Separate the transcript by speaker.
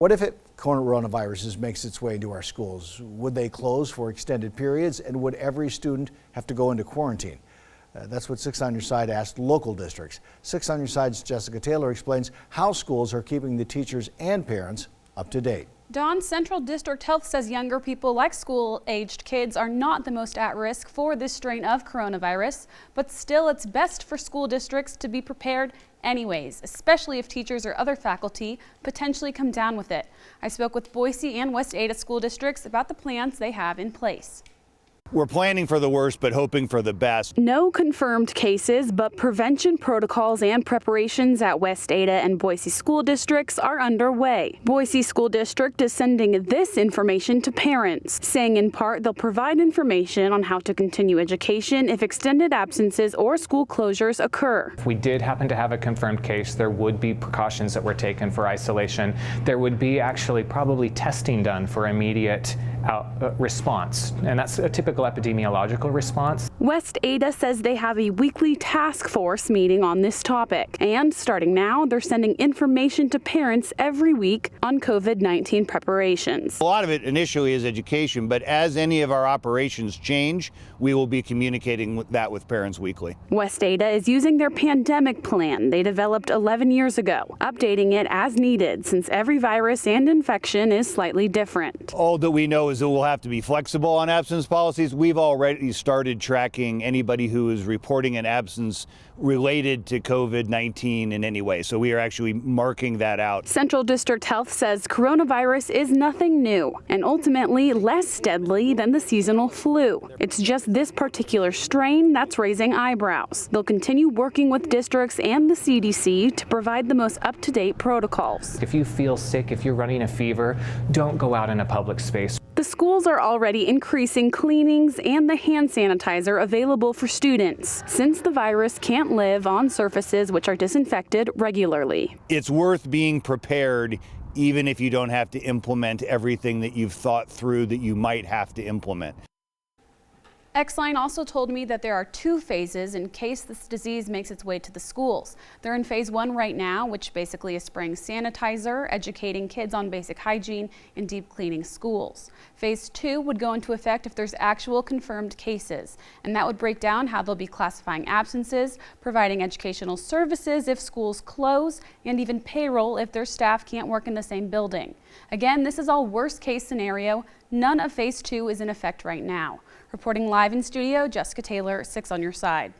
Speaker 1: What if coronavirus makes its way into our schools? Would they close for extended periods, and would every student have to go into quarantine? That's what 6 on Your Side asked local districts. 6 on Your Side's Jessica Taylor explains how schools are keeping the teachers and parents up to date.
Speaker 2: Dawn, Central District Health says younger people like school-aged kids are not the most at risk for this strain of coronavirus, but still it's best for school districts to be prepared anyways, especially if teachers or other faculty potentially come down with it. I spoke with Boise and West Ada school districts about the plans they have in place.
Speaker 3: We're planning for the worst, but hoping for the best.
Speaker 2: No confirmed cases, but prevention protocols and preparations at West Ada and Boise school districts are underway. Boise School District is sending this information to parents, saying in part they'll provide information on how to continue education if extended absences or school closures occur.
Speaker 4: If we did happen to have a confirmed case, there would be precautions that were taken for isolation. There would be actually probably testing done for immediate response, and that's a typical epidemiological response.
Speaker 2: West Ada says they have a weekly task force meeting on this topic, and starting now, they're sending information to parents every week on COVID-19 preparations.
Speaker 3: A lot of it initially is education, but as any of our operations change, we will be communicating that with parents weekly.
Speaker 2: West Ada is using their pandemic plan they developed 11 years ago, updating it as needed since every virus and infection is slightly different.
Speaker 3: All that we know is that we'll have to be flexible on absence policies. We've already started tracking anybody who is reporting an absence related to COVID-19 in any way, so we are actually marking that out.
Speaker 2: Central District Health says coronavirus is nothing new and ultimately less deadly than the seasonal flu. It's just this particular strain that's raising eyebrows. They'll continue working with districts and the CDC to provide the most up-to-date protocols.
Speaker 4: If you feel sick, if you're running a fever, don't go out in a public space.
Speaker 2: The schools are already increasing cleanings and the hand sanitizer available for students, since the virus can't live on surfaces which are disinfected regularly.
Speaker 3: It's worth being prepared even if you don't have to implement everything that you've thought through that you might have to implement.
Speaker 2: Xline also told me that there are 2 phases in case this disease makes its way to the schools. They're in phase 1 right now, which basically is spraying sanitizer, educating kids on basic hygiene, and deep cleaning schools. Phase 2 would go into effect if there's actual confirmed cases, and that would break down how they'll be classifying absences, providing educational services if schools close, and even payroll if their staff can't work in the same building. Again, this is all worst case scenario. None of phase 2 is in effect right now. Reporting live in studio, Jessica Taylor, 6 on Your Side.